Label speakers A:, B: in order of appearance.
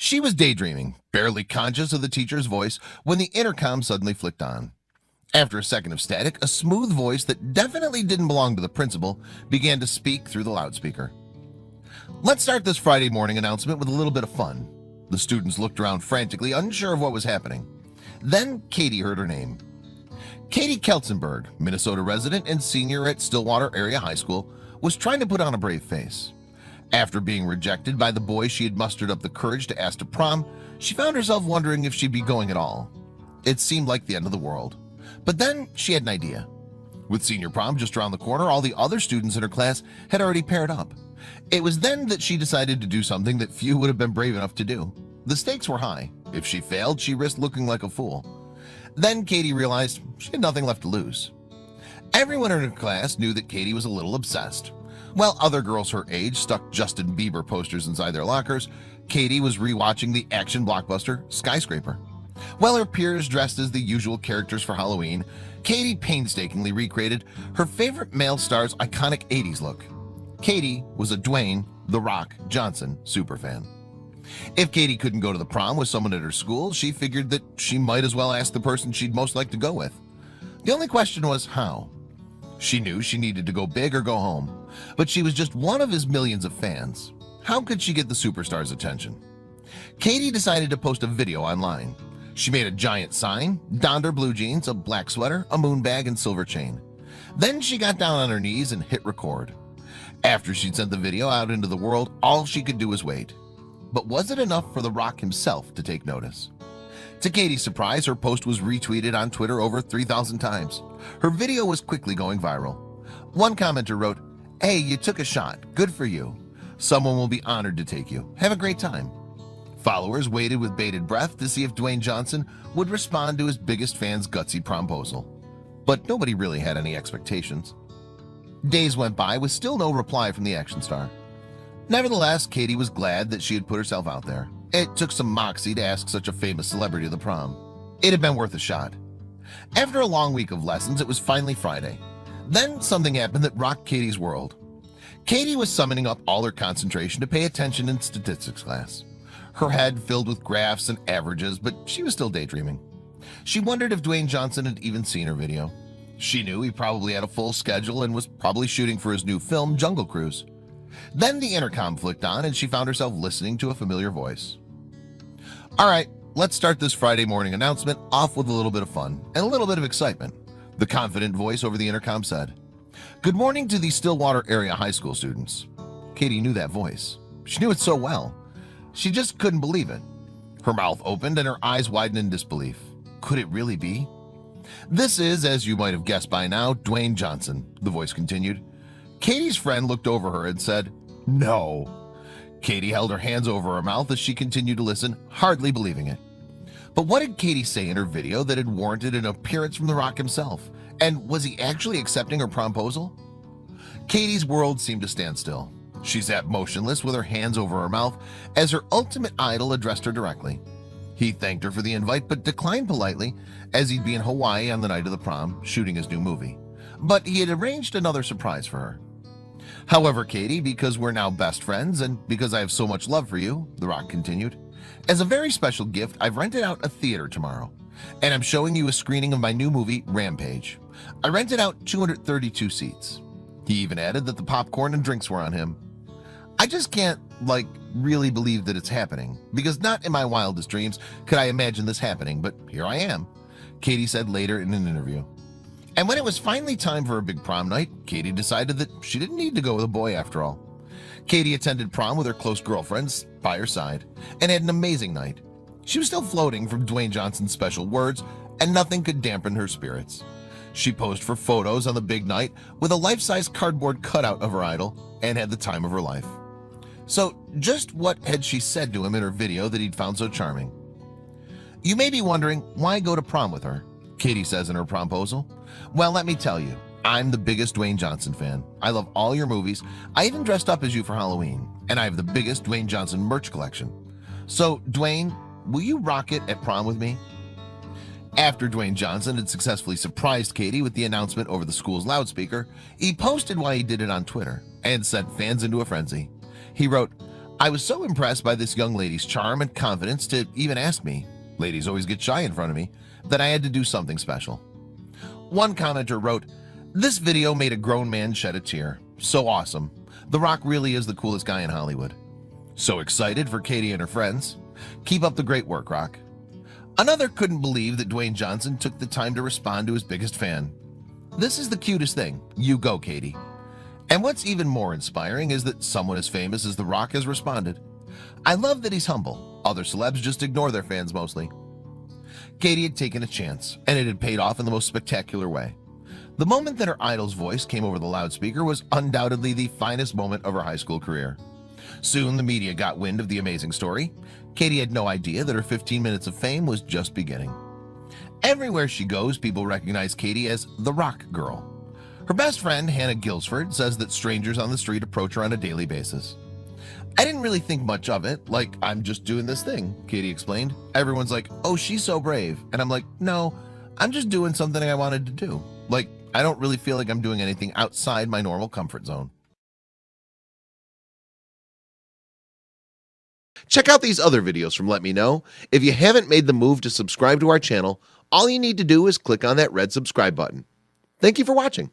A: She was daydreaming, barely conscious of the teacher's voice, when the intercom suddenly flicked on. After a second of static, a smooth voice that definitely didn't belong to the principal began to speak through the loudspeaker. Let's start this Friday morning announcement with a little bit of fun. The students looked around frantically, unsure of what was happening. Then Katie heard her name. Katie Keltzenberg, Minnesota resident and senior at Stillwater Area High School, was trying to put on a brave face. After being rejected by the boys she had mustered up the courage to ask to prom, she found herself wondering if she'd be going at all. It seemed like the end of the world. But then she had an idea. With senior prom just around the corner, all the other students in her class had already paired up. It was then that she decided to do something that few would have been brave enough to do. The stakes were high. If she failed, she risked looking like a fool. Then Katie realized she had nothing left to lose. Everyone in her class knew that Katie was a little obsessed. While other girls her age stuck Justin Bieber posters inside their lockers, Katie was rewatching the action blockbuster Skyscraper. While her peers dressed as the usual characters for Halloween, Katie painstakingly recreated her favorite male star's iconic 80s look. Katie was a Dwayne "The Rock" Johnson superfan. If Katie couldn't go to the prom with someone at her school, she figured that she might as well ask the person she'd most like to go with. The only question was how. She knew she needed to go big or go home, but she was just one of his millions of fans. How could she get the superstar's attention? Katie decided to post a video online. She made a giant sign, donned her blue jeans, a black sweater, a moon bag, and silver chain. Then she got down on her knees and hit record. After she'd sent the video out into the world, all she could do was wait. But was it enough for The Rock himself to take notice? To Katie's surprise, her post was retweeted on Twitter over 3,000 times. Her video was quickly going viral. One commenter wrote, "Hey, you took a shot. Good for you. Someone will be honored to take you. Have a great time." Followers waited with bated breath to see if Dwayne Johnson would respond to his biggest fan's gutsy promposal. But nobody really had any expectations. Days went by with still no reply from the action star. Nevertheless, Katie was glad that she had put herself out there. It took some moxie to ask such a famous celebrity to the prom. It had been worth a shot. After a long week of lessons, it was finally Friday. Then something happened that rocked Katie's world. Katie was summoning up all her concentration to pay attention in statistics class. Her head filled with graphs and averages, but she was still daydreaming. She wondered if Dwayne Johnson had even seen her video. She knew he probably had a full schedule and was probably shooting for his new film, Jungle Cruise. Then the intercom flicked on and she found herself listening to a familiar voice. All right, let's start this Friday morning announcement off with a little bit of fun and a little bit of excitement. The confident voice over the intercom said, "Good morning to the Stillwater Area High School students." Katie knew that voice. She knew it so well. She just couldn't believe it. Her mouth opened and her eyes widened in disbelief. Could it really be? "This is, as you might have guessed by now, Dwayne Johnson," the voice continued. Katie's friend looked over her and said, "No." Katie held her hands over her mouth as she continued to listen, hardly believing it. But what did Katie say in her video that had warranted an appearance from The Rock himself? And was he actually accepting her promposal? Katie's world seemed to stand still. She sat motionless with her hands over her mouth as her ultimate idol addressed her directly. He thanked her for the invite but declined politely, as he'd be in Hawaii on the night of the prom shooting his new movie. But he had arranged another surprise for her. "However, Katie, because we're now best friends and because I have so much love for you," The Rock continued, "as a very special gift, I've rented out a theater tomorrow, and I'm showing you a screening of my new movie, Rampage. I rented out 232 seats. He even added that the popcorn and drinks were on him. I just can't, really believe that it's happening, because not in my wildest dreams could I imagine this happening, but here I am," Katie said later in an interview. And when it was finally time for a big prom night, Katie decided that she didn't need to go with a boy after all. Katie attended prom with her close girlfriends by her side and had an amazing night. She was still floating from Dwayne Johnson's special words, and nothing could dampen her spirits. She posed for photos on the big night with a life-size cardboard cutout of her idol and had the time of her life. So just what had she said to him in her video that he'd found so charming? You may be wondering, why go to prom with her? Katie says in her promposal. Well, let me tell you, I'm the biggest Dwayne Johnson fan. I love all your movies. I even dressed up as you for Halloween, and I have the biggest Dwayne Johnson merch collection. So, Dwayne, will you rock it at prom with me? After Dwayne Johnson had successfully surprised Katie with the announcement over the school's loudspeaker, he posted why he did it on Twitter and sent fans into a frenzy. He wrote, I was so impressed by this young lady's charm and confidence to even ask me. Ladies always get shy in front of me, that I had to do something special. One commenter wrote, "This video made a grown man shed a tear. So awesome. The Rock really is the coolest guy in Hollywood. So excited for Katie and her friends. Keep up the great work, Rock." Another couldn't believe that Dwayne Johnson took the time to respond to his biggest fan. "This is the cutest thing. You go, Katie." And what's even more inspiring is that someone as famous as The Rock has responded. I love that he's humble. Other celebs just ignore their fans mostly. Katie had taken a chance, and it had paid off in the most spectacular way. The moment that her idol's voice came over the loudspeaker was undoubtedly the finest moment of her high school career. Soon the media got wind of the amazing story. Katie had no idea that her 15 minutes of fame was just beginning. Everywhere she goes, people recognize Katie as the Rock Girl. Her best friend, Hannah Gilsford, says that strangers on the street approach her on a daily basis. "I didn't really think much of it, like I'm just doing this thing," Katie explained. "Everyone's like, oh, she's so brave." And I'm like, no, I'm just doing something I wanted to do. Like, I don't really feel like I'm doing anything outside my normal comfort zone. Check out these other videos from Let Me Know. If you haven't made the move to subscribe to our channel, all you need to do is click on that red subscribe button. Thank you for watching.